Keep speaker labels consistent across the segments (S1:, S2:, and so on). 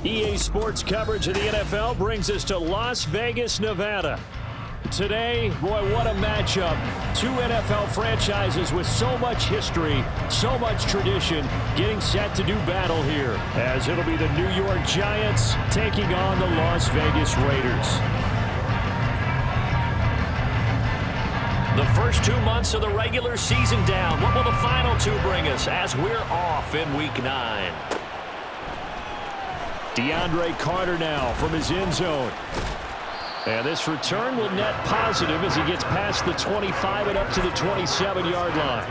S1: EA Sports coverage of the NFL brings us to Las Vegas, Nevada. Today, boy, what a matchup. Two NFL franchises with so much history, so much tradition, getting set to do battle here, as it'll be the New York Giants taking on the Las Vegas Raiders. The first 2 months of the regular season down. What will the final two bring us as we're off in Week 9? DeAndre Carter now from his end zone. And this return will net positive as he gets past the 25 and up to the 27-yard line.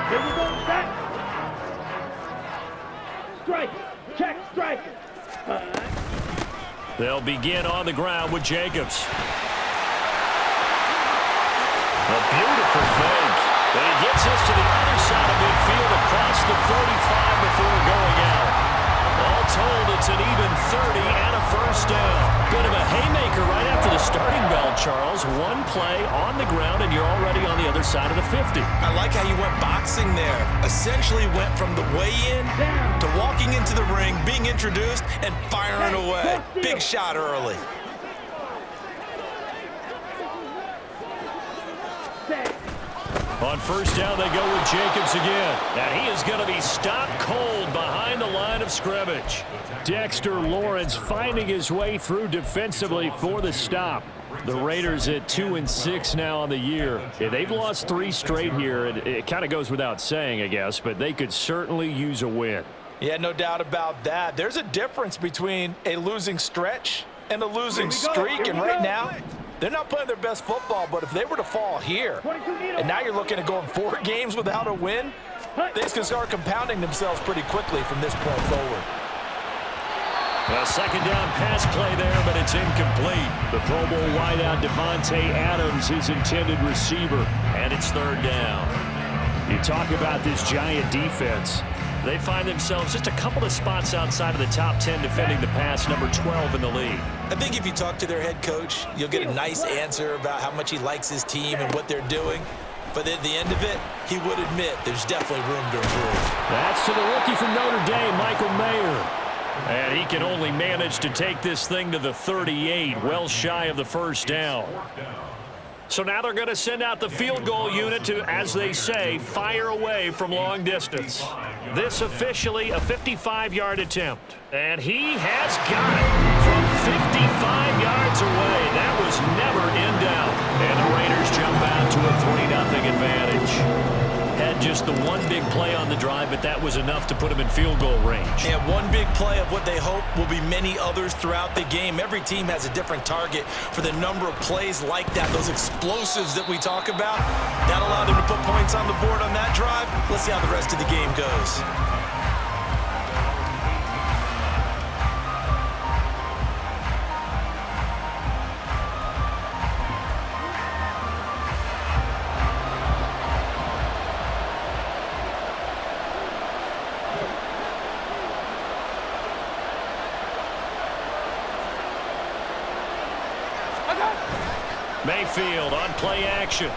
S2: Here we go, set. Strike. Check, strike.
S1: They'll begin on the ground with Jacobs. A beautiful fake. And he gets us to the other side of midfield across the 35 before going out. All told, it's an even 30 and a first down. Bit of a haymaker right after the starting bell, Charles. One play on the ground, and you're already on the other side of the 50.
S3: I like how you went boxing there. Essentially went from the weigh-in to walking into the ring, being introduced, and firing away. Big shot early.
S1: On first down, they go with Jacobs again. And he is going to be stopped cold behind the line of scrimmage. Dexter Lawrence finding his way through defensively for the stop. The Raiders at 2-6 now on the year. Yeah, they've lost 3 straight here. It kind of goes without saying, I guess, but they could certainly use a win.
S3: Yeah, no doubt about that. There's a difference between a losing stretch and a losing streak, and right now, they're not playing their best football, but if they were to fall here, and now you're looking at going 4 games without a win, things can start compounding themselves pretty quickly from this point forward.
S1: A second down pass play there, but it's incomplete. The Pro Bowl wideout Devontae Adams, his intended receiver, and it's third down. You talk about this Giant defense. They find themselves just a couple of spots outside of the top 10 defending the pass, number 12 in the league.
S3: I think if you talk to their head coach, you'll get a nice answer about how much he likes his team and what they're doing. But at the end of it, he would admit there's definitely room to improve.
S1: That's to the rookie from Notre Dame, Michael Mayer. And he can only manage to take this thing to the 38, well shy of the first down. So now they're going to send out the field goal unit to, as they say, fire away from long distance. This officially a 55-yard attempt. And he has got it from 55 yards away. That was never in doubt. And the Raiders jump out to a 3-0 advantage. Had just the one big play on the drive, but that was enough to put them in field goal range.
S3: Yeah, one big play of what they hope will be many others throughout the game. Every team has a different target for the number of plays like that, those explosives that we talk about. That allowed them to put points on the board on that drive. Let's see how the rest of the game goes.
S1: Mayfield on play action.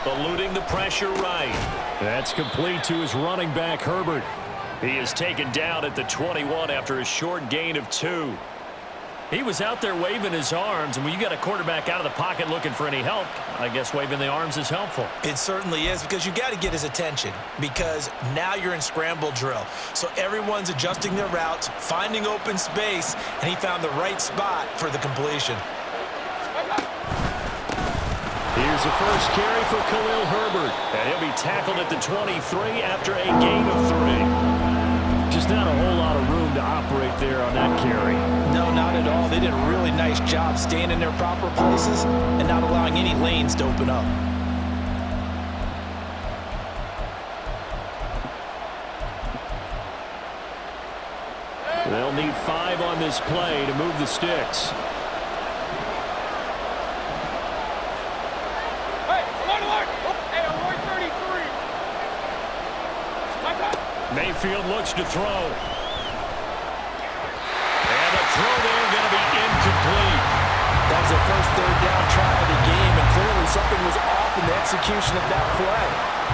S1: Eluding the pressure right. That's complete to his running back, Herbert. He is taken down at the 21 after a short gain of 2. He was out there waving his arms, and when you got a quarterback out of the pocket looking for any help, I guess waving the arms is helpful.
S3: It certainly is, because you got to get his attention, because now you're in scramble drill. So everyone's adjusting their routes, finding open space, and he found the right spot for the completion.
S1: Here's the first carry for Khalil Herbert, and he'll be tackled at the 23 after a gain of 3. Just not a whole lot of room to operate there on that carry.
S3: No, not at all. They did a really nice job staying in their proper places and not allowing any lanes to open up.
S1: They'll need 5 on this play to move the sticks. Mayfield looks to throw. And the throw there going to be incomplete.
S3: their first third down try of the game, and clearly something was off in the execution of that play.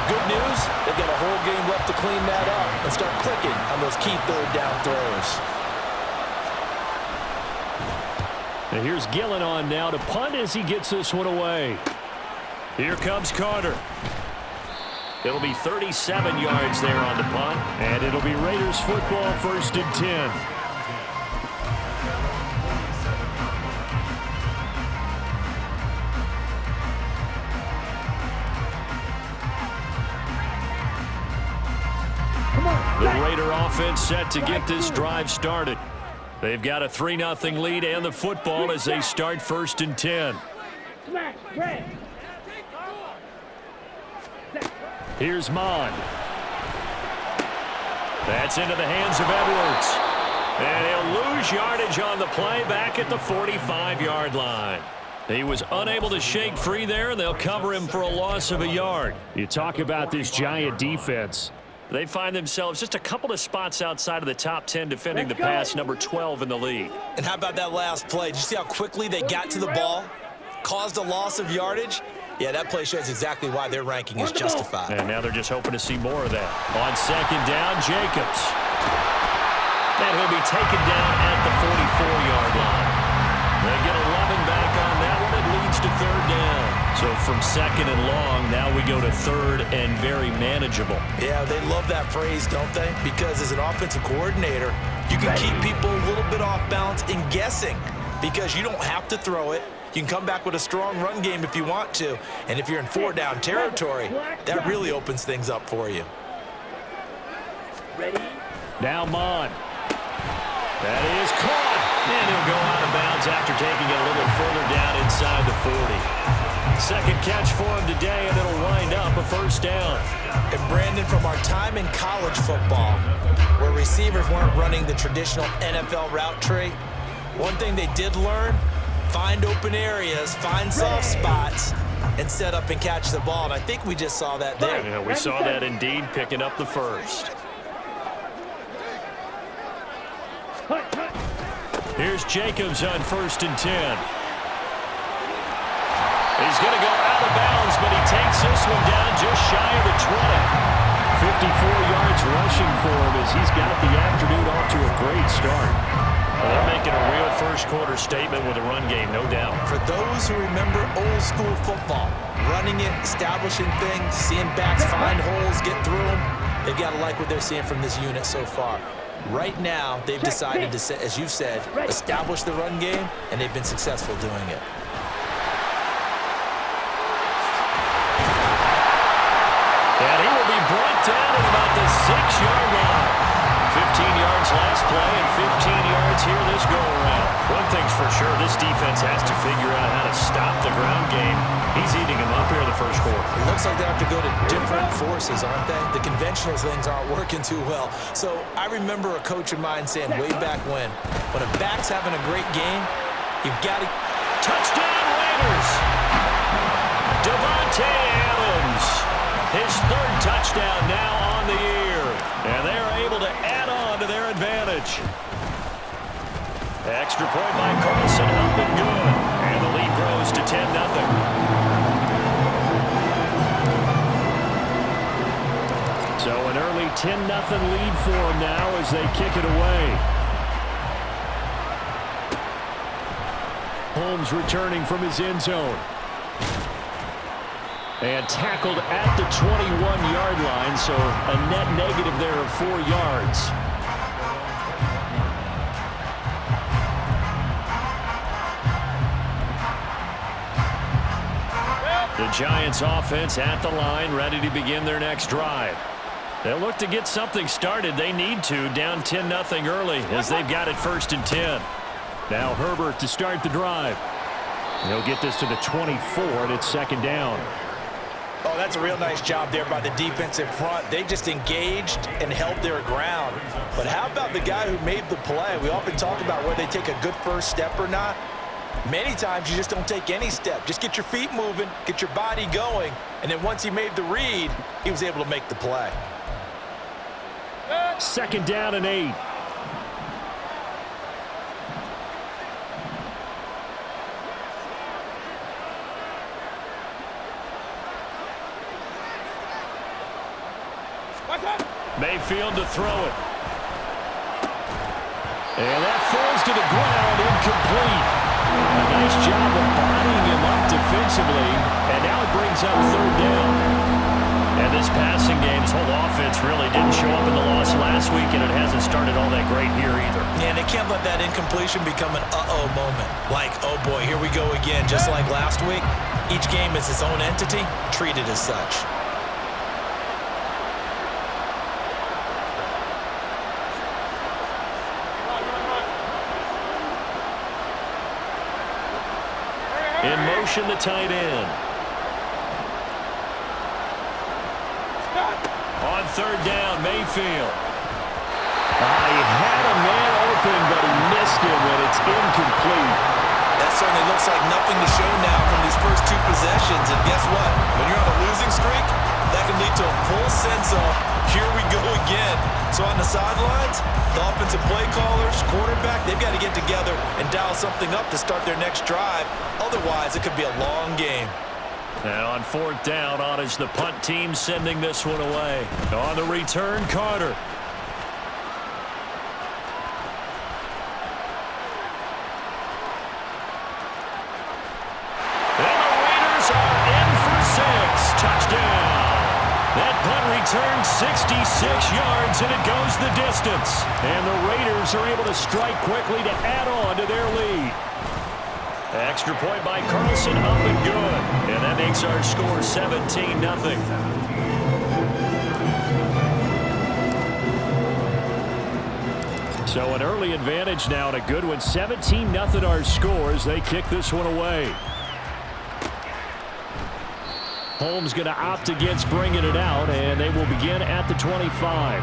S3: Good news, they've got a whole game left to clean that up and start clicking on those key third down throws.
S1: And here's Gillen on now to punt as he gets this one away. Here comes Carter. It'll be 37 yards there on the punt, and it'll be Raiders football, 1st and 10. The Raider offense set to get this drive started. They've got a 3-0 lead and the football as they start 1st and 10. Here's Mon. That's into the hands of Edwards. And he'll lose yardage on the play back at the 45-yard line. He was unable to shake free there, and they'll cover him for a loss of a yard. You talk about this Giant defense. They find themselves just a couple of spots outside of the top 10 defending the pass, number 12 in the league.
S3: And how about that last play? Did you see how quickly they got to the ball? Caused a loss of yardage? Yeah, that play shows exactly why their ranking is justified.
S1: And now they're just hoping to see more of that. On 2nd down, Jacobs. And he'll be taken down at the 44-yard line. They get 11 back on that one. It leads to 3rd down. So from 2nd and long, now we go to 3rd and very manageable.
S3: Yeah, they love that phrase, don't they? Because as an offensive coordinator, you can keep people a little bit off balance in guessing because you don't have to throw it. You can come back with a strong run game if you want to. And if you're in 4-down territory, that really opens things up for you.
S1: Now Mon. That is caught. And he'll go out of bounds after taking it a little further down inside the 40. Second catch for him today, and it'll wind up a 1st down.
S3: And Brandon, from our time in college football, where receivers weren't running the traditional NFL route tree, one thing they did learn, find open areas, find soft spots, and set up and catch the ball. And I think we just saw that there.
S1: Yeah, we saw that indeed, picking up the 1st. Here's Jacobs on 1st and 10. He's going to go out of bounds, but he takes this one down just shy of the 20. 54 yards rushing for him as he's got the afternoon off to a great start. Well, they're making a real first-quarter statement with a run game, no doubt.
S3: For those who remember old-school football, running it, establishing things, seeing backs find holes, get through them, they've got to like what they're seeing from this unit so far. Right now, they've decided to, as you've said, establish the run game, and they've been successful doing it.
S1: And he will be brought down at about the 6-yard line. 15 yards last play and 15 yards here this go-around. One thing's for sure, this defense has to figure out how to stop the ground game. He's eating them up here in the 1st quarter.
S3: It looks like they have to go to different forces, aren't they? The conventional things aren't working too well. So I remember a coach of mine saying way back when a back's having a great game, you've got to...
S1: Touchdown, Raiders! Devontae Adams. His 3rd touchdown now on the year. And they're able to add on to their advantage. Extra point by Carlson, up and good. And the lead grows to 10-0. So an early 10-0 lead for them now as they kick it away. Holmes returning from his end zone. And tackled at the 21-yard line, so a net negative there of 4 yards. The Giants offense at the line, ready to begin their next drive. They'll look to get something started. They need to, down 10-0 early as they've got it 1st and 10. Now Herbert to start the drive. He'll get this to the 24, and it's 2nd down.
S3: Oh, that's a real nice job there by the defense in front. They just engaged and held their ground. But how about the guy who made the play? We often talk about whether they take a good first step or not. Many times you just don't take any step. Just get your feet moving, get your body going, and then once he made the read, he was able to make the play.
S1: 2nd down and 8. Mayfield to throw it. And that falls to the ground, incomplete. A nice job of bodying him up defensively, and now it brings up third down. And this passing game's whole offense really didn't show up in the loss last week, and it hasn't started all that great here either.
S3: Yeah, and they can't let that incompletion become an uh-oh moment. Like, oh boy, here we go again. Just like last week, each game is its own entity, treated as such.
S1: In motion, the tight end. On third down, Mayfield. He had a man open, but he missed him, and it's incomplete.
S3: That certainly looks like nothing to show now from these first two possessions. And guess what? When you're on a losing streak, that can lead to a full sense of, here we go again. So on the sidelines, the offensive play callers, quarterback, they've got to get together and dial something up to start their next drive. Otherwise, it could be a long game.
S1: Now on fourth down, on is the punt team sending this one away. On the return, Carter. And the Raiders are in for 6. Touchdown. That punt returned 66 yards, and it goes the distance. And the Raiders are able to strike quickly to add on to their lead. Extra point by Carlson, up and good. And that makes our score 17-0. So an early advantage now, and a good one. 17-0 our scores. They kick this one away. Holmes going to opt against bringing it out, and they will begin at the 25.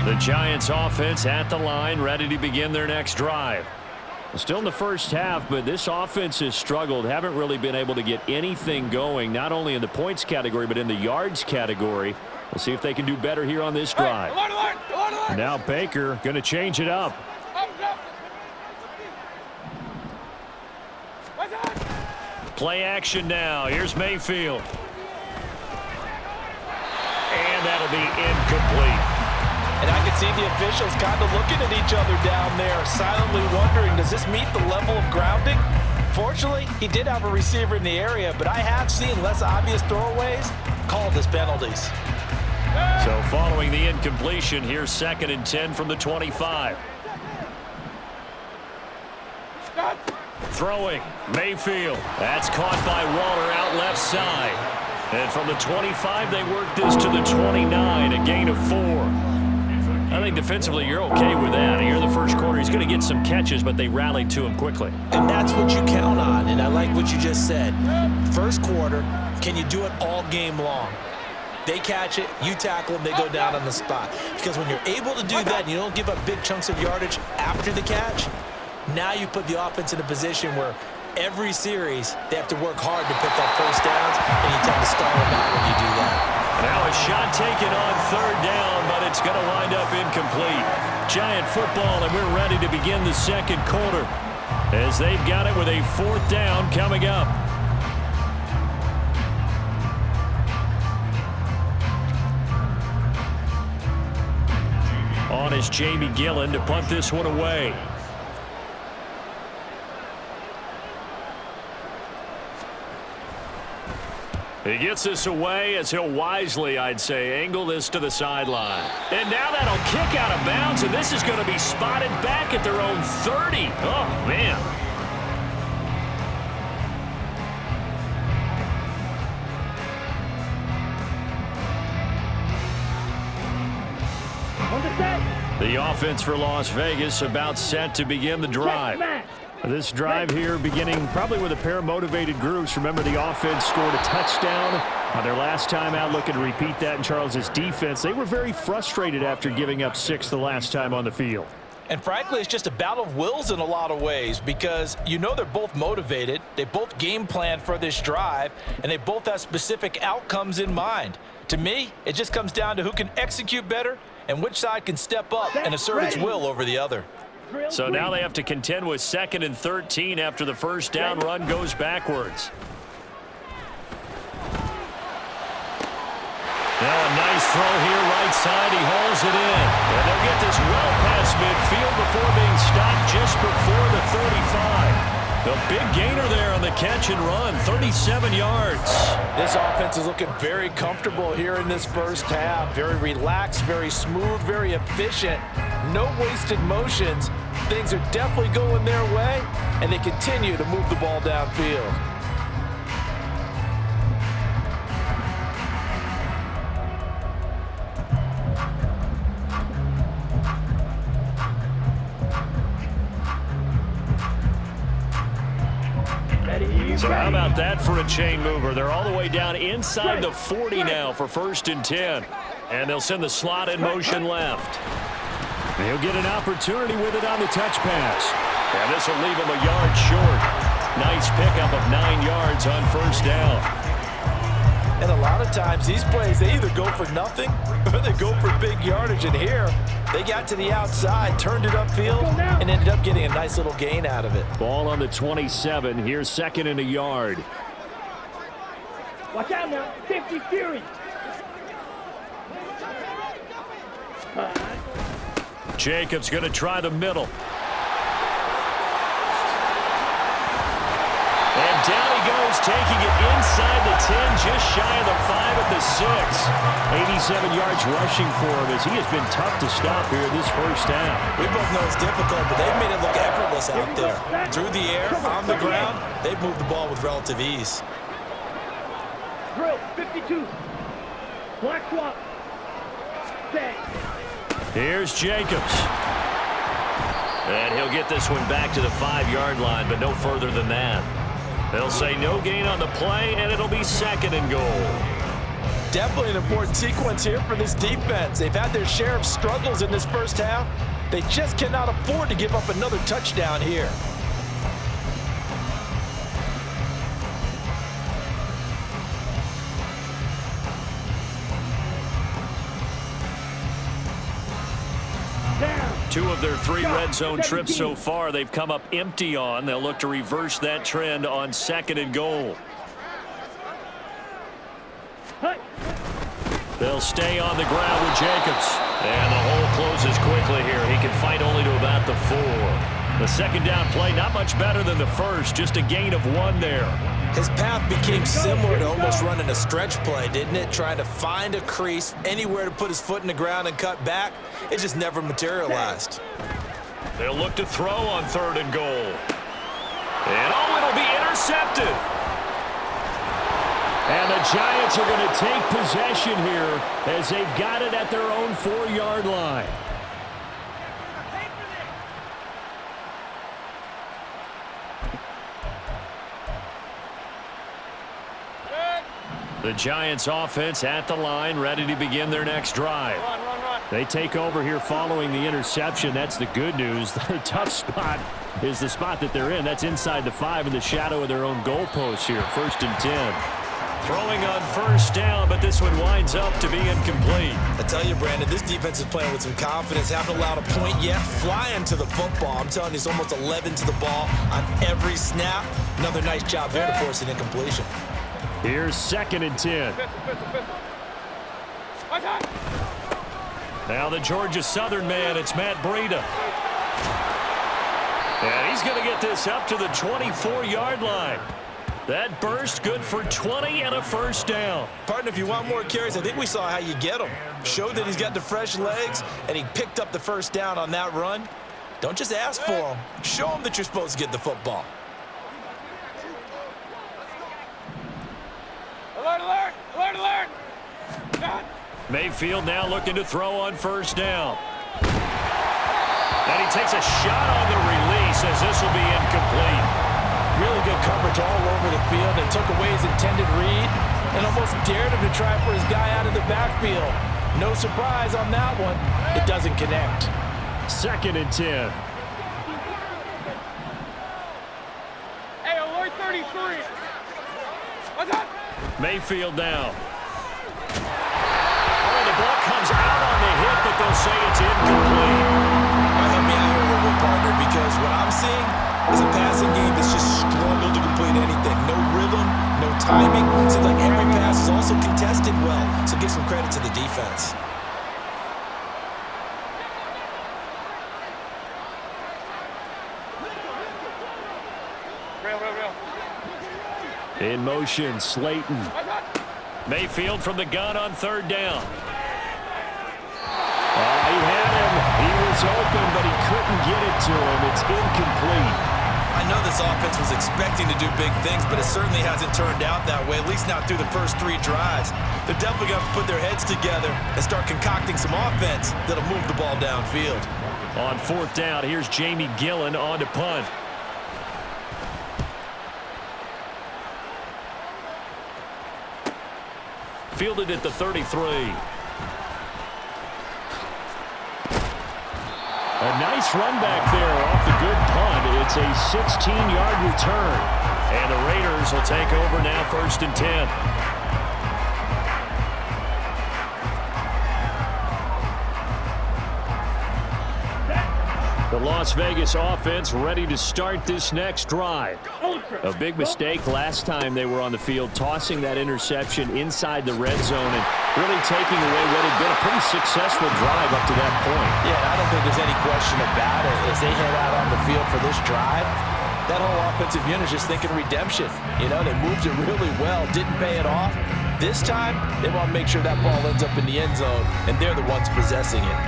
S1: The Giants offense at the line, ready to begin their next drive. Still in the first half, but this offense has struggled. Haven't really been able to get anything going, not only in the points category, but in the yards category. We'll see if they can do better here on this drive. Now Baker going to change it up. Play action now. Here's Mayfield. And that'll be incomplete.
S3: And I can see the officials kind of looking at each other down there, silently wondering, does this meet the level of grounding? Fortunately, he did have a receiver in the area, but I have seen less obvious throwaways called as penalties.
S1: So following the incompletion, here's 2nd and 10 from the 25. Throwing, Mayfield. That's caught by Waller out left side. And from the 25, they work this to the 29, a gain of 4. I think defensively you're okay with that. Here in the first quarter, he's going to get some catches, but they rallied to him quickly.
S3: And that's what you count on, and I like what you just said. First quarter, can you do it all game long? They catch it, you tackle them, they go down on the spot. Because when you're able to do that and you don't give up big chunks of yardage after the catch, now you put the offense in a position where every series they have to work hard to pick up first downs, and you tend to stall them out when you do that.
S1: Now a shot taken on third down, but it's going to wind up incomplete. Giant football, and we're ready to begin the second quarter as they've got it with a 4th down coming up. On is Jamie Gillen to punt this one away. He gets this away as he'll wisely, I'd say, angle this to the sideline. And now that'll kick out of bounds, and this is going to be spotted back at their own 30. Oh, man. The offense for Las Vegas about set to begin the drive. This drive here beginning probably with a pair of motivated groups. Remember, the offense scored a touchdown on their last time out. Looking to repeat that in Charles's defense. They were very frustrated after giving up 6 the last time on the field.
S3: And frankly, it's just a battle of wills in a lot of ways because you know they're both motivated. They both game planned for this drive, and they both have specific outcomes in mind. To me, it just comes down to who can execute better and which side can step up and assert its will over the other.
S1: So now they have to contend with 2nd and 13 after the first down run goes backwards. Now a nice throw here, right side. He hauls it in. And they'll get this well past midfield before being stopped just before the 35. The big gainer there on the catch and run, 37 yards.
S3: This offense is looking very comfortable here in this first half. Very relaxed, very smooth, very efficient. No wasted motions. Things are definitely going their way, and they continue to move the ball downfield.
S1: So how about that for a chain mover? They're all the way down inside the 40 now for 1st and 10. And they'll send the slot in motion left. He'll get an opportunity with it on the touch pass. And this will leave him a yard short. Nice pickup of 9 yards on 1st down.
S3: And a lot of times these plays, they either go for nothing or they go for big yardage. And here, they got to the outside, turned it upfield, and ended up getting a nice little gain out of it.
S1: Ball on the 27. Here's 2nd and a yard.
S2: Watch out now. 50 Fury.
S1: Jacobs going to try the middle. And down he goes, taking it inside the 10, just shy of the 5 at the 6. 87 yards rushing for him as he has been tough to stop here in this first half.
S3: We both know it's difficult, but they've made it look effortless out there. Through the air, on the ground, they've moved the ball with relative ease.
S2: Drill, 52. Black swap. Bang.
S1: Here's Jacobs. And he'll get this one back to the 5-yard line, but no further than that. They'll say no gain on the play, and it'll be 2nd and goal.
S3: Definitely an important sequence here for this defense. They've had their share of struggles in this first half. They just cannot afford to give up another touchdown here.
S2: Down.
S1: 2 of their 3 red zone trips so far they've come up empty on. They'll look to reverse that trend on 2nd and goal. They'll stay on the ground with Jacobs. And the hole closes quickly here. He can fight only to about the 4. The 2nd down play, not much better than the first. Just a gain of 1 there.
S3: His path became similar to almost running a stretch play, didn't it? Trying to find a crease, anywhere to put his foot in the ground and cut back. It just never materialized.
S1: They'll look to throw on 3rd and goal. And oh, it'll be intercepted. And the Giants are going to take possession here as they've got it at their own 4-yard line. The Giants offense at the line, ready to begin their next drive. They take over here following the interception. That's the good news. The tough spot is the spot that they're in. That's inside the 5 in the shadow of their own goalpost here. 1st and 10. Throwing on 1st down, but this one winds up to be incomplete.
S3: I tell you, Brandon, this defense is playing with some confidence. Haven't allowed a point yet. Flying to the football. I'm telling you, it's almost 11 to the ball on every snap. Another nice job there to force an incompletion.
S1: Here's 2nd and 10. Now the Georgia Southern man, it's Matt Breida. And he's going to get this up to the 24-yard line. That burst good for 20 and a 1st down.
S3: Partner, if you want more carries, I think we saw how you get them. Showed that he's got the fresh legs, and he picked up the 1st down on that run. Don't just ask for him. Show him that you're supposed to get the football.
S2: Alert, alert, alert, alert.
S1: Mayfield now looking to throw on 1st down. And he takes a shot on the release as this will be incomplete.
S3: Really good coverage all over the field. They took away his intended read and almost dared him to try for his guy out of the backfield. No surprise on that one. It doesn't connect.
S1: 2nd and 10.
S2: Hey, alert 33. What's up?
S1: Mayfield now. Oh, the ball comes out on the hit, but they'll say it's incomplete.
S3: Help me out here a little bit, partner, because what I'm seeing is a passing game that's just struggled to complete anything. No rhythm, no timing. Seems like every pass is also contested well, so give some credit to the defense.
S1: In motion, Slayton. Mayfield from the gun on third down. He had him. He was open, but he couldn't get it to him. It's incomplete.
S3: I know this offense was expecting to do big things, but it certainly hasn't turned out that way, at least not through the first 3 drives. They're definitely going to put their heads together and start concocting some offense that'll move the ball downfield.
S1: On fourth down, here's Jamie Gillen on to punt. Fielded at the 33. A nice run back there off the good punt. It's a 16-yard return. And the Raiders will take over now, 1st and 10. The Las Vegas offense ready to start this next drive. A big mistake last time they were on the field, tossing that interception inside the red zone and really taking away what had been a pretty successful drive up to that point.
S3: Yeah, I don't think there's any question about it. As they head out on the field for this drive, that whole offensive unit is just thinking redemption. You know, they moved it really well, didn't pay it off. This time, they want to make sure that ball ends up in the end zone, and they're the ones possessing it.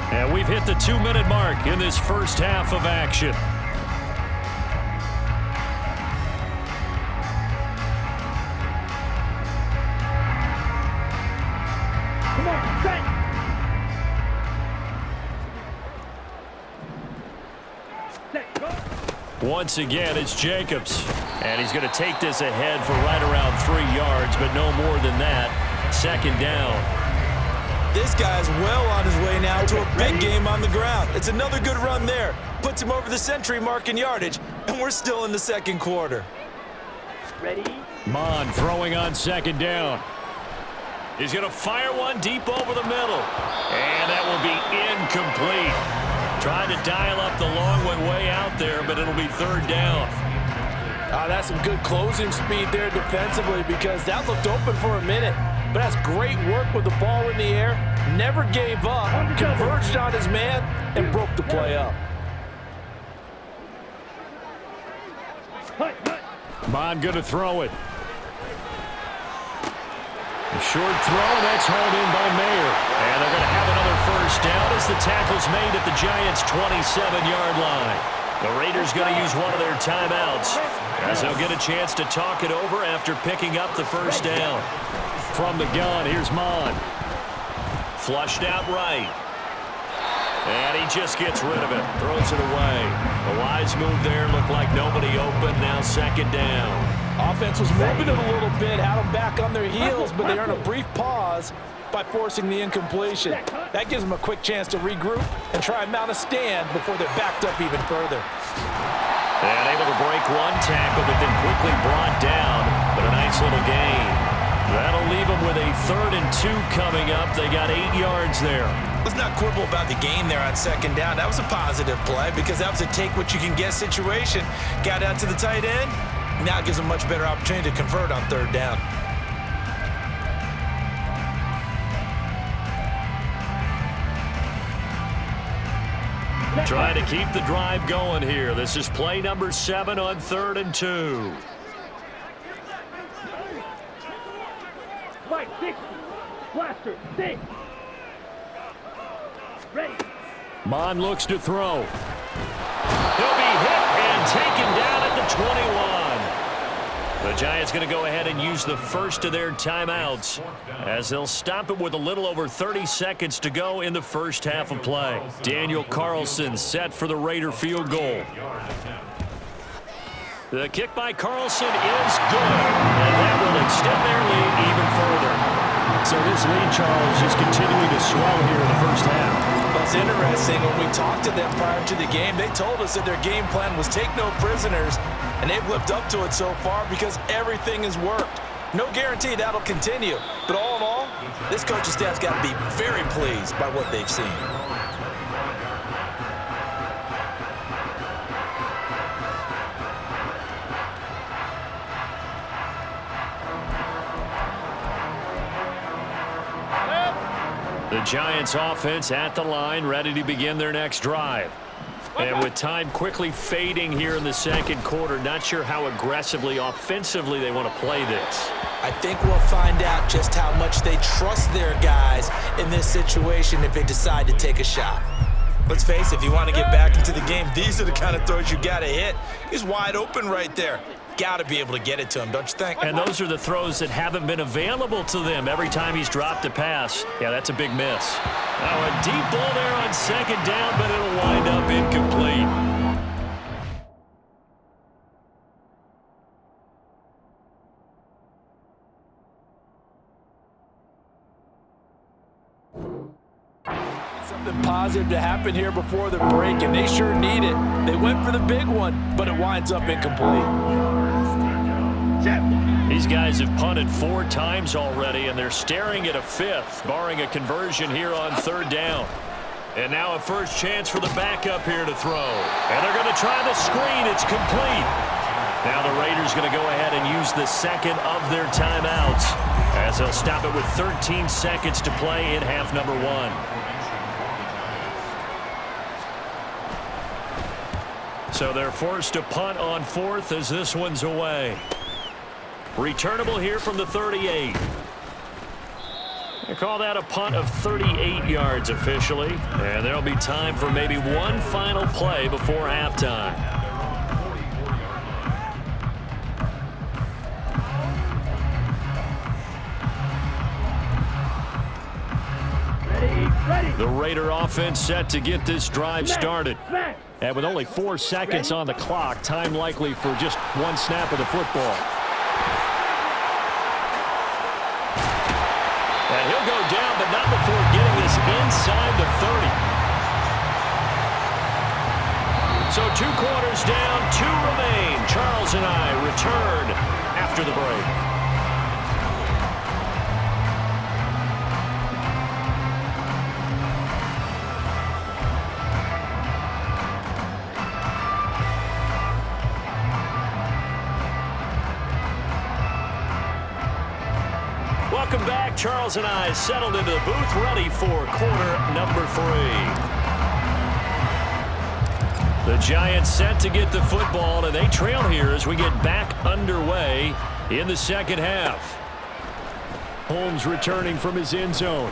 S1: And we've hit the 2-minute mark in this first half of action.
S2: Come on, set. Set, go.
S1: Once again, it's Jacobs. And he's going to take this ahead for right around 3 yards, but no more than that. 2nd down.
S3: This guy's well on his way now to a big game on the ground. It's another good run there. Puts him over the century mark in yardage, and we're still in the 2nd quarter.
S2: Ready?
S1: Mon throwing on 2nd down. He's going to fire one deep over the middle. And that will be incomplete. Trying to dial up the long way out there, but it'll be 3rd down.
S3: That's some good closing speed there defensively, because that looked open for a minute. But that's great work with the ball in the air. Never gave up, converged on his man, and broke the play up.
S1: Mon going to throw it. A short throw, that's hauled in by Mayer. And they're going to have another 1st down as the tackle's made at the Giants' 27-yard line. The Raiders going to use one of their timeouts as they'll get a chance to talk it over after picking up the 1st down. From the gun, here's Mon. Flushed out right. And he just gets rid of it. Throws it away. A wise move there. Looked like nobody open. Now 2nd down.
S3: Offense was moving it a little bit, had them back on their heels, but they earn a brief pause by forcing the incompletion. That gives them a quick chance to regroup and try and mount a stand before they're backed up even further.
S1: And able to break one tackle, but then quickly brought down. But a nice little gain. That'll leave them with a 3rd and 2 coming up. They got 8 yards there.
S3: Let's not quibble about the gain there on 2nd down. That was a positive play because that was a take-what-you-can-get situation. Got out to the tight end. Now it gives them a much better opportunity to convert on 3rd down.
S1: Trying to keep the drive going here. This is play number 7 on 3rd and 2.
S2: Right, 60. Blaster, 6. Ready.
S1: Mon looks to throw. He'll be hit and taken down at the 21. The Giants going to go ahead and use the first of their timeouts as they'll stop it with a little over 30 seconds to go in the first half of play. Daniel Carlson set for the Raider field goal. The kick by Carlson is good, and that will extend their lead even further. So this lead, Charles, is continuing to swell here in the first half.
S3: Well, it's interesting. When we talked to them prior to the game, they told us that their game plan was take no prisoners, and they've lived up to it so far because everything has worked. No guarantee that'll continue. But all in all, this coaching staff's got to be very pleased by what they've seen.
S1: The Giants offense at the line, ready to begin their next drive. And with time quickly fading here in the second quarter, not sure how aggressively, offensively they want to play this.
S3: I think we'll find out just how much they trust their guys in this situation if they decide to take a shot. Let's face it, if you want to get back into the game, these are the kind of throws you got to hit. He's wide open right there. Got to be able to get it to him, don't you think?
S1: And those are the throws that haven't been available to them every time he's dropped a pass. Yeah, that's a big miss. Now a deep ball there on second down, but it'll wind up incomplete.
S3: Something positive to happen here before the break, and they sure need it. They went for the big one, but it winds up incomplete.
S1: These guys have punted 4 times already, and they're staring at a 5th, barring a conversion here on third down. And now a first chance for the backup here to throw. And they're going to try the screen. It's complete. Now the Raiders going to go ahead and use the second of their timeouts as they'll stop it with 13 seconds to play in half number 1. So they're forced to punt on 4th as this one's away. Returnable here from the 38. They call that a punt of 38 yards officially. And there'll be time for maybe one final play before halftime.
S2: Ready.
S1: The Raider offense set to get this drive started. And with only 4 seconds on the clock, time likely for just one snap of the football. And he'll go down, but not before getting this inside the 30. So 2 quarters down, 2 remain. Charles and I return after the break. Welcome back. Charles and I settled into the booth, ready for quarter number 3. The Giants set to get the football, and they trail here as we get back underway in the second half. Holmes returning from his end zone.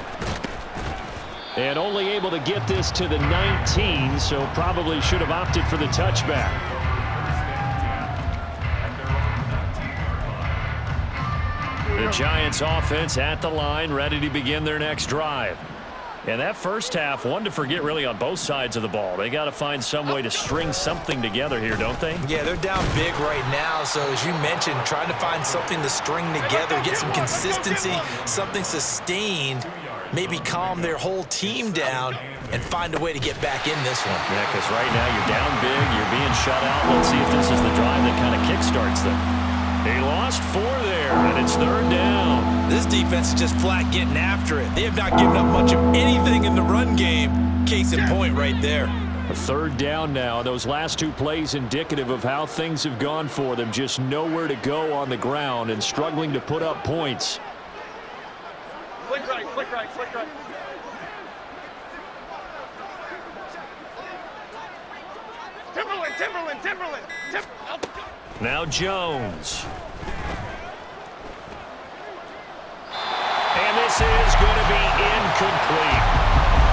S1: And only able to get this to the 19, so probably should have opted for the touchback. The Giants offense at the line, ready to begin their next drive. And that first half, one to forget really on both sides of the ball. They got to find some way to string something together here, don't they?
S3: Yeah, they're down big right now. So as you mentioned, trying to find something to string together, get some consistency, something sustained, maybe calm their whole team down and find a way to get back in this one.
S1: Yeah, because right now you're down big, you're being shut out. Let's see if this is the drive that kind of kickstarts them. They lost 4 there, and it's third down.
S3: This defense is just flat getting after it. They have not given up much of anything in the run game. Case in point right there.
S1: A third down now. Those last 2 plays indicative of how things have gone for them. Just nowhere to go on the ground and struggling to put up points.
S2: Flick right. Timberland.
S1: Now Jones. And this is going to be incomplete.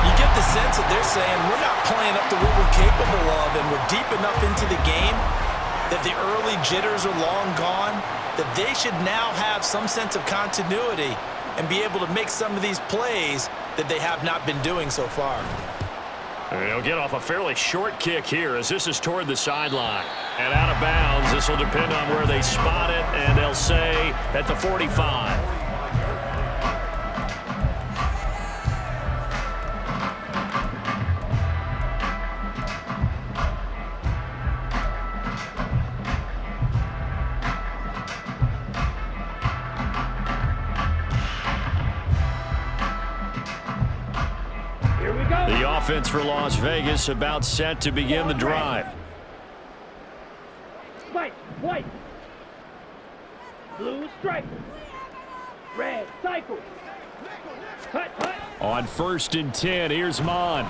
S3: You get the sense that they're saying we're not playing up to what we're capable of, and we're deep enough into the game that the early jitters are long gone, that they should now have some sense of continuity and be able to make some of these plays that they have not been doing so far.
S1: And he'll get off a fairly short kick here as this is toward the sideline. And out of bounds, this will depend on where they spot it, and they'll say at the 45. offense for Las Vegas about set to begin the drive.
S4: White. Blue stripe. Red cycle. Hut.
S1: On 1st and 10, here's Mond.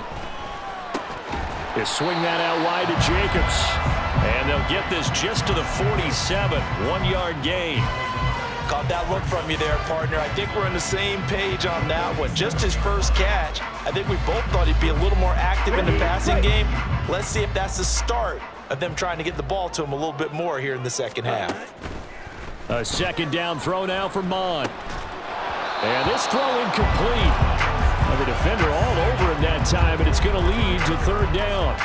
S1: They swing that out wide to Jacobs. And they'll get this just to the 47. 1-yard gain.
S3: Caught that look from you there, partner. I think we're on the same page on that one. Just his first catch. I think we both thought he'd be a little more active in the passing game. Let's see if that's the start of them trying to get the ball to him a little bit more here in the second half.
S1: A 2nd down throw now for Mond. And this throw incomplete. The defender all over him that time, and it's going to lead to 3rd down.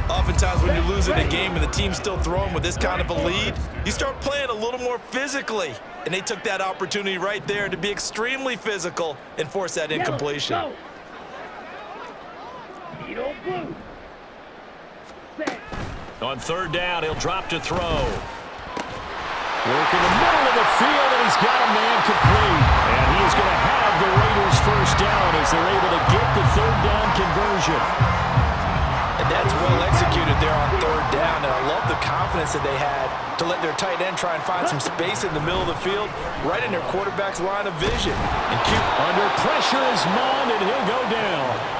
S3: Oftentimes when you're losing a game and the team's still throwing with this kind of a lead, you start playing a little more physically. And they took that opportunity right there to be extremely physical and force that incompletion.
S1: On 3rd down, he'll drop to throw. Work in the middle of the field, and he's got a man complete. And he is going to have the Raiders' 1st down as they're able to get the 3rd down conversion.
S3: And that's well executed there on 3rd down, and I love the confidence that they had to let their tight end try and find some space in the middle of the field, right in their quarterback's line of vision. And
S1: under pressure is Mond, and he'll go down.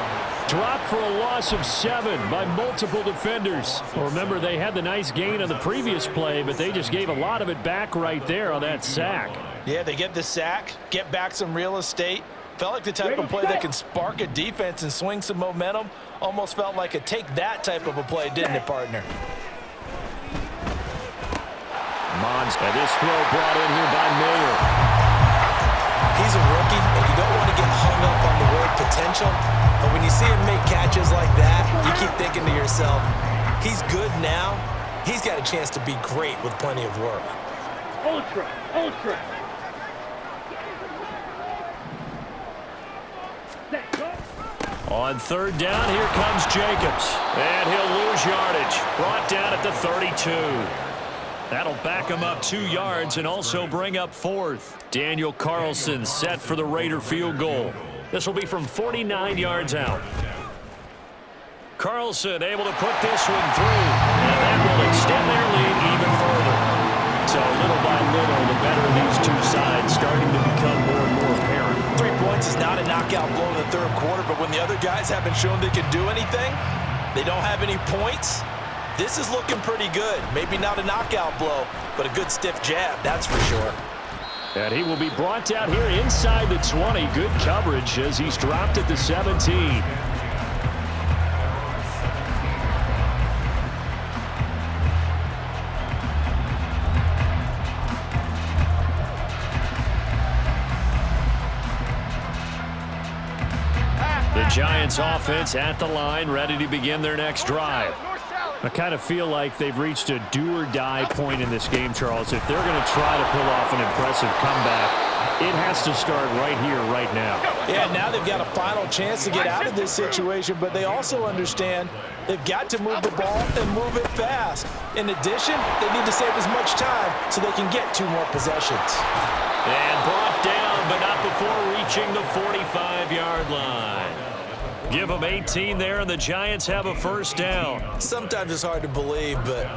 S1: Dropped for a loss of 7 by multiple defenders. Well, remember, they had the nice gain on the previous play, but they just gave a lot of it back right there on that sack.
S3: Yeah, they get the sack, get back some real estate. Felt like the type of play that can spark a defense and swing some momentum. Almost felt like a take that type of a play, didn't it, partner?
S1: Mons, and this throw brought in here by Mayer.
S3: He's a rookie, and you don't want to get hung up on the word potential. But when you see him make catches like that, you keep thinking to yourself, he's good now. He's got a chance to be great with plenty of work.
S4: Ultra.
S1: On 3rd down, here comes Jacobs. And he'll lose yardage. Brought down at the 32. That'll back him up 2 yards and also bring up 4th. Daniel Carlson set for the Raider field goal. This will be from 49 yards out. Carlson able to put this one through. And that will extend their lead even further. So little by little, the better of these two sides starting to become more and more apparent.
S3: 3 points is not a knockout blow in the 3rd quarter, but when the other guys haven't shown they can do anything, they don't have any points, this is looking pretty good. Maybe not a knockout blow, but a good stiff jab, that's for sure.
S1: And he will be brought down here inside the 20. Good coverage as he's dropped at the 17. The Giants offense at the line, ready to begin their next drive. I kind of feel like they've reached a do-or-die point in this game, Charles. If they're going to try to pull off an impressive comeback, it has to start right here, right now.
S3: Yeah, now they've got a final chance to get out of this situation, but they also understand they've got to move the ball and move it fast. In addition, they need to save as much time so they can get 2 more possessions.
S1: And brought down, but not before reaching the 45-yard line. Give them 18 there, and the Giants have a 1st down.
S3: Sometimes it's hard to believe, but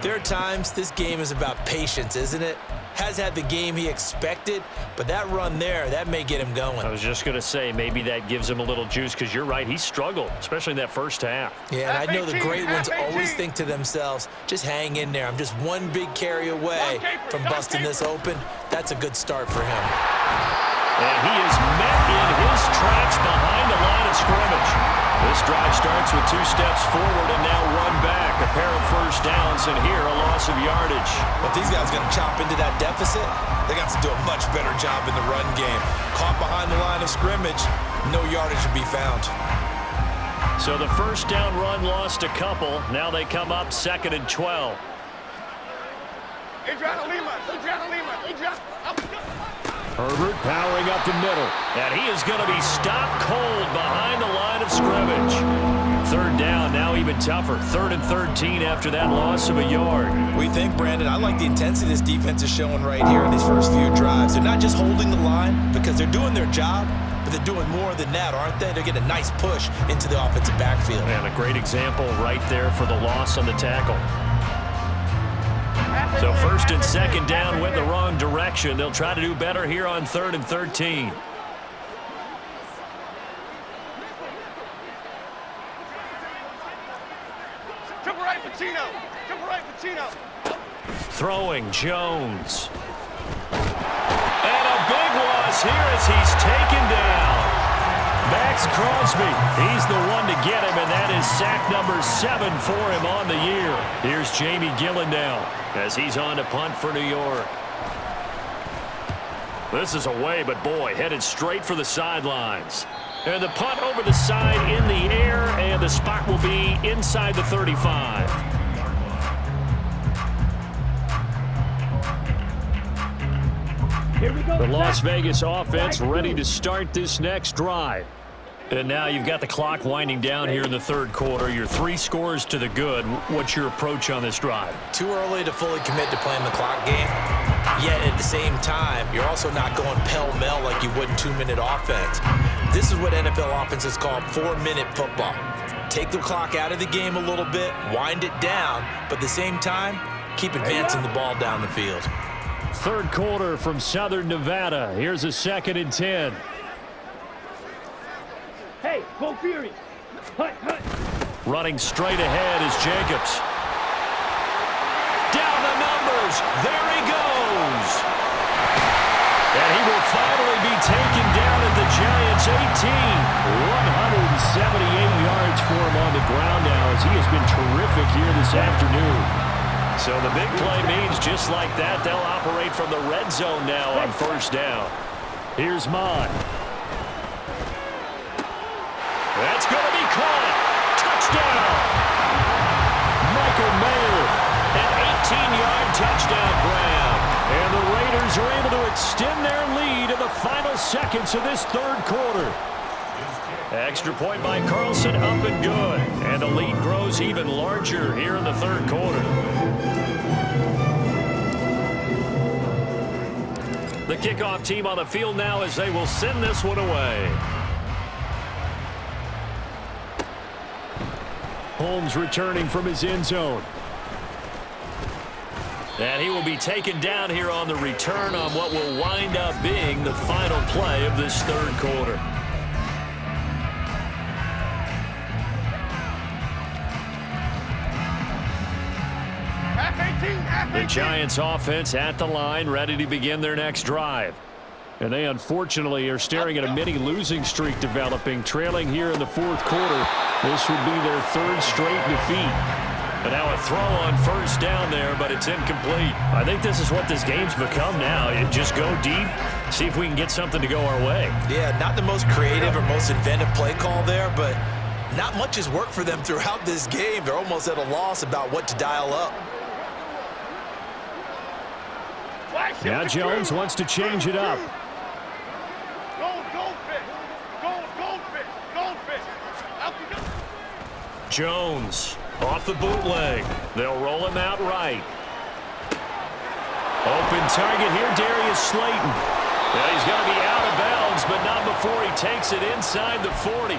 S3: there are times this game is about patience, isn't it? Has had the game he expected, but that run there, that may get him going.
S1: I was just going to say, maybe that gives him a little juice, because you're right, he struggled, especially in that 1st half.
S3: Yeah, and I know the great ones always think to themselves, just hang in there. I'm just one big carry away from busting this open. That's a good start for him.
S1: And he is met in his tracks behind the line of scrimmage. This drive starts with 2 steps forward and now run back. A pair of 1st downs, and here a loss of yardage.
S3: But these guys are going to chop into that deficit. They got to do a much better job in the run game. Caught behind the line of scrimmage, no yardage to be found.
S1: So the 1st down run lost a couple. Now they come up 2nd and 12. Herbert powering up the middle. And he is going to be stopped cold behind the line of scrimmage. 3rd down, now even tougher. 3rd and 13 after that loss of a yard.
S3: We think, Brandon, I like the intensity this defense is showing right here in these first few drives. They're not just holding the line because they're doing their job, but they're doing more than that, aren't they? They're getting a nice push into the offensive backfield.
S1: And a great example right there for the loss on the tackle. So first and second down went the wrong direction. They'll try to do better here on 3rd and 13.
S2: Triple right, Pacino. Triple right, Pacino.
S1: Throwing Jones. And a big loss here as he's taken down. Max Crosby, he's the one to get him, and that is sack number 7 for him on the year. Here's Jamie Gillen now as he's on to punt for New York. This is away, but boy, headed straight for the sidelines. And the punt over the side in the air, and the spot will be inside the 35.
S4: Here we go.
S1: The Las Vegas offense ready to start this next drive. And now you've got the clock winding down here in the 3rd quarter. You're 3 scores to the good. What's your approach on this drive?
S3: Too early to fully commit to playing the clock game. Yet at the same time, you're also not going pell-mell like you would in 2-minute offense. This is what NFL offenses call 4-minute football. Take the clock out of the game a little bit, wind it down, but at the same time, keep advancing the ball down the field.
S1: 3rd quarter from Southern Nevada. Here's a 2nd and 10.
S4: Hey, go Fury. Hut, hut.
S1: Running straight ahead is Jacobs. Down the numbers. There he goes. And he will finally be taken down at the Giants' 18. 178 yards for him on the ground now as he has been terrific here this afternoon. So the big play means just like that, they'll operate from the red zone now on 1st down. Here's Mond. That's going to be caught. Touchdown. Michael Mayer, an 18-yard touchdown grab. And the Raiders are able to extend their lead in the final seconds of this 3rd quarter. Extra point by Carlson, up and good. And the lead grows even larger here in the 3rd quarter. The kickoff team on the field now as they will send this one away. Holmes returning from his end zone. And he will be taken down here on the return on what will wind up being the final play of this 3rd quarter. The Giants offense at the line, ready to begin their next drive. And they unfortunately are staring at a mini losing streak developing, trailing here in the 4th quarter. This would be their 3rd straight defeat. And now a throw on 1st down there, but it's incomplete. I think this is what this game's become now. You just go deep, see if we can get something to go our way.
S3: Yeah, not the most creative or most inventive play call there, but not much has worked for them throughout this game. They're almost at a loss about what to dial up.
S1: Now Jones wants to change it up. Jones off the bootleg. They'll roll him out right. Open target here, Darius Slayton. Well, he's going to be out of bounds, but not before he takes it inside the 40.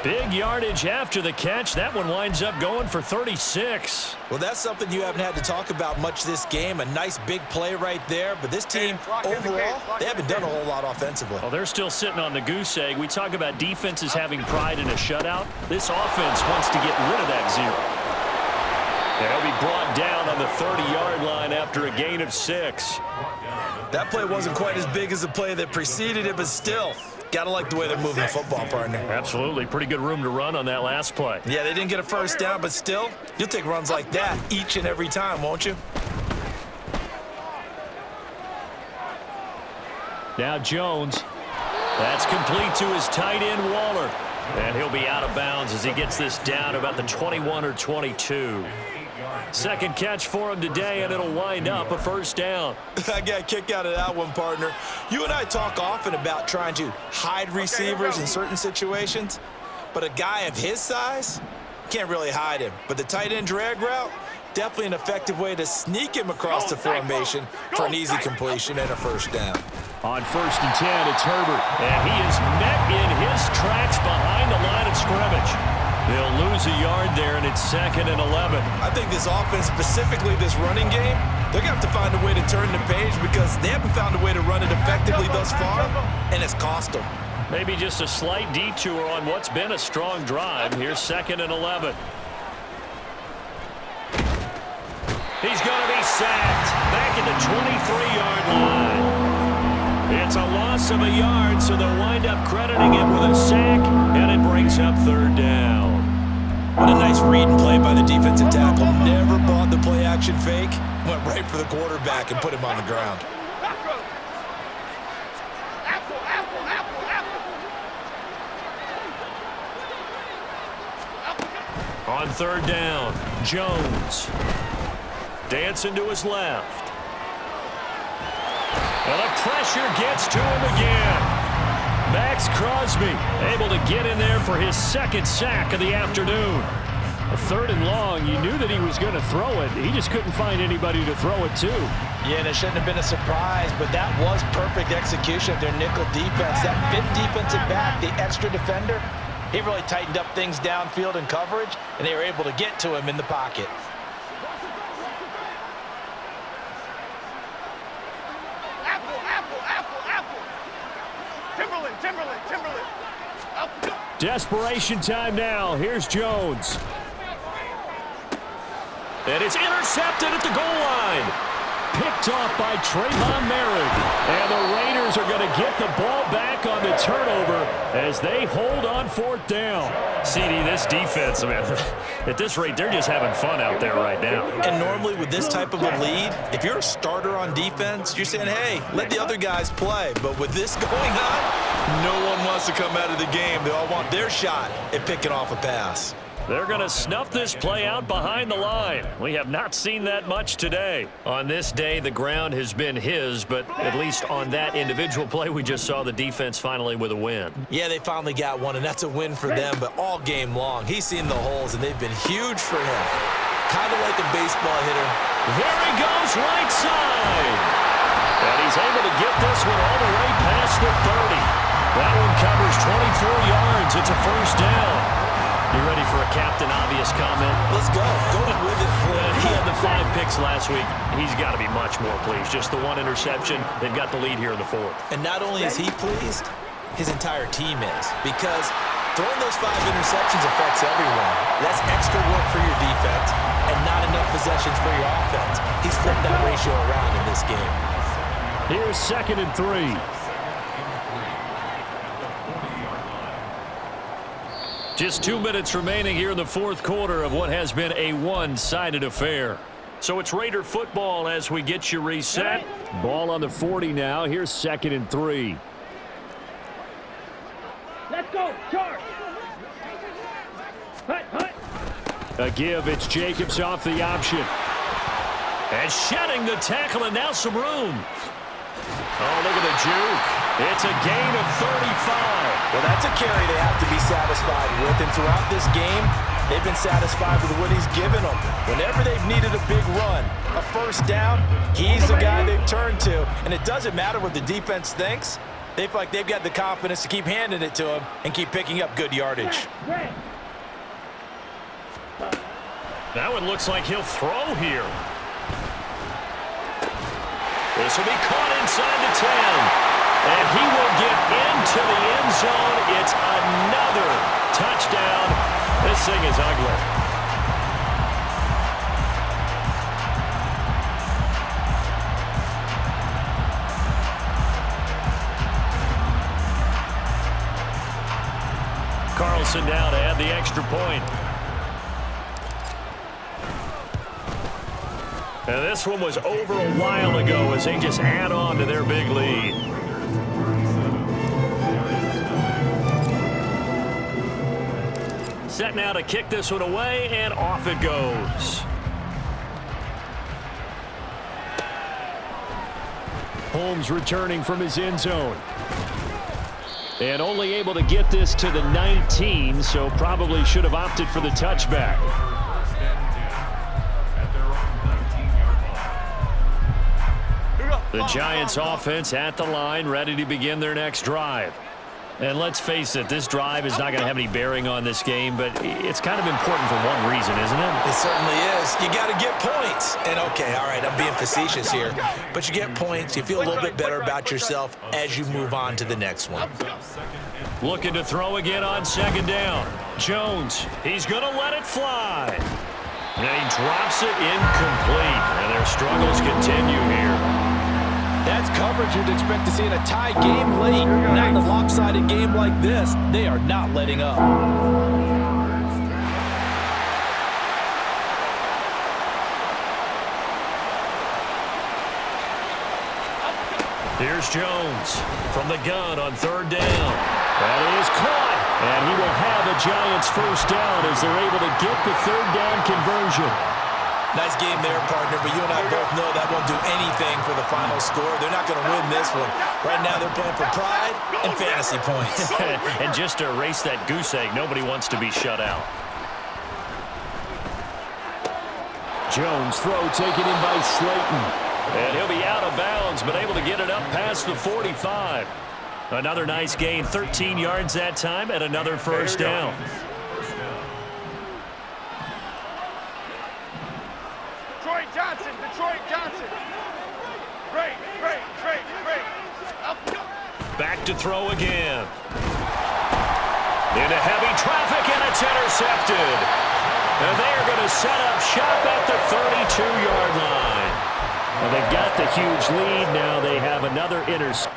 S1: Big yardage after the catch. That one winds up going for 36.
S3: Well, that's something you haven't had to talk about much this game. A nice big play right there. But this team, overall, they haven't done a whole lot offensively.
S1: Well, they're still sitting on the goose egg. We talk about defenses having pride in a shutout. This offense wants to get rid of that 0. They'll be brought down on the 30-yard line after a gain of 6.
S3: That play wasn't quite as big as the play that preceded it, but still, got to like the way they're moving the football, partner.
S1: Absolutely. Pretty good room to run on that last play.
S3: Yeah, they didn't get a 1st down, but still, you'll take runs like that each and every time, won't you?
S1: Now Jones. That's complete to his tight end, Waller. And he'll be out of bounds as he gets this down about the 21 or 22. 2nd catch for him today, and it'll wind up a 1st down.
S3: I got a kick out of that one, partner. You and I talk often about trying to hide receivers in certain situations, but a guy of his size can't really hide him. But the tight end drag route, definitely an effective way to sneak him across the formation for an easy completion and a 1st down.
S1: On 1st and 10, it's Herbert. And he is met in his tracks behind the line of scrimmage. They'll lose a yard there, and it's 2nd and 11.
S3: I think this offense, specifically this running game, they're going to have to find a way to turn the page because they haven't found a way to run it effectively thus far, and it's cost them.
S1: Maybe just a slight detour on what's been a strong drive. Here's 2nd and 11. He's going to be sacked back at the 23-yard line. It's a loss of a yard, so they'll wind up crediting him with a sack, and it brings up 3rd down.
S3: What a nice read and play by the defensive tackle. Never bought the play-action fake. Went right for the quarterback and put him on the ground.
S1: On 3rd down, Jones. Dancing to his left. And the pressure gets to him again. Max Crosby able to get in there for his 2nd sack of the afternoon. A 3rd and long, you knew that he was going to throw it. He just couldn't find anybody to throw it to.
S3: Yeah, and it shouldn't have been a surprise, but that was perfect execution of their nickel defense. That 5th defensive back, the extra defender, he really tightened up things downfield in coverage, and they were able to get to him in the pocket.
S2: Timberland.
S1: Desperation time now. Here's Jones. And it's intercepted at the goal line. Picked off by Trayvon Merritt. And the Raiders are going to get the ball back on the turnover as they hold on 4th down. CD, this defense, man, at this rate, they're just having fun out there right now.
S3: And normally with this type of a lead, if you're a starter on defense, you're saying, hey, let the other guys play. But with this going on, no one wants to come out of the game. They all want their shot at picking off a pass.
S1: They're going to snuff this play out behind the line. We have not seen that much today. On this day, the ground has been his, but at least on that individual play, we just saw the defense finally with a win.
S3: Yeah, they finally got one, and that's a win for them, but all game long, he's seen the holes, and they've been huge for him. Kind of like a baseball hitter.
S1: There he goes, right side. And he's able to get this one all the way past the 30. That one covers 24 yards. It's a 1st down. You ready for a Captain Obvious comment?
S3: Let's go. Go with it.
S1: He had the 5 picks last week. He's got to be much more pleased. Just the 1 interception. They've got the lead here in the 4th.
S3: And not only is he pleased, his entire team is. Because throwing those 5 interceptions affects everyone. That's extra work for your defense and not enough possessions for your offense. He's flipped that ratio around in this game.
S1: Here's 2nd and 3. Just 2 minutes remaining here in the 4th quarter of what has been a one-sided affair. So it's Raider football as we get you reset. Ball on the 40 now. Here's 2nd and 3.
S4: Let's go, charge. Hut.
S1: A give, it's Jacobs off the option. And shedding the tackle, and now some room. Oh, look at the juke. It's a gain of 35.
S3: Well, that's a carry they have to be satisfied with. And throughout this game, they've been satisfied with what he's given them. Whenever they've needed a big run, a 1st down, he's the guy they've turned to. And it doesn't matter what the defense thinks. They feel like they've got the confidence to keep handing it to him and keep picking up good yardage.
S1: That one looks like he'll throw here. This will be caught inside the 10. And he will get into the end zone. It's another touchdown. This thing is ugly. Carlson now to add the extra point. And this one was over a while ago as they just add on to their big lead. Set now to kick this one away, and off it goes. Holmes returning from his end zone. And only able to get this to the 19, so probably should have opted for the touchback.
S2: Here we go.
S1: The Giants offense at the line, ready to begin their next drive. And let's face it, this drive is not going to have any bearing on this game, but it's kind of important for one reason, isn't it?
S3: It certainly is. You got to get points. And, okay, all right, I'm being facetious here. But you get points, you feel a little bit better about yourself as you move on to the next one.
S1: Looking to throw again on second down. Jones, he's going to let it fly. And he drops it incomplete. And their struggles continue here.
S3: That's coverage you'd expect to see in a tie game late. Not in a lopsided game like this. They are not letting up.
S1: Here's Jones from the gun on third down. That is caught. And he will have a Giants first down as they're able to get the third down conversion.
S3: Nice game there, partner, but you and I both know that won't do anything for the final score. They're not going to win this one. Right now, they're playing for pride and fantasy points.
S1: And just to erase that goose egg, nobody wants to be shut out. Jones throw taken in by Slayton. And he'll be out of bounds, but able to get it up past the 45. Another nice gain, 13 yards that time, and another first down.
S2: Detroit Johnson. Great.
S1: Back to throw again. Into heavy traffic, and it's intercepted. And they are going to set up shop at the 32-yard line. Well, they've got the huge lead. Now they have another interception.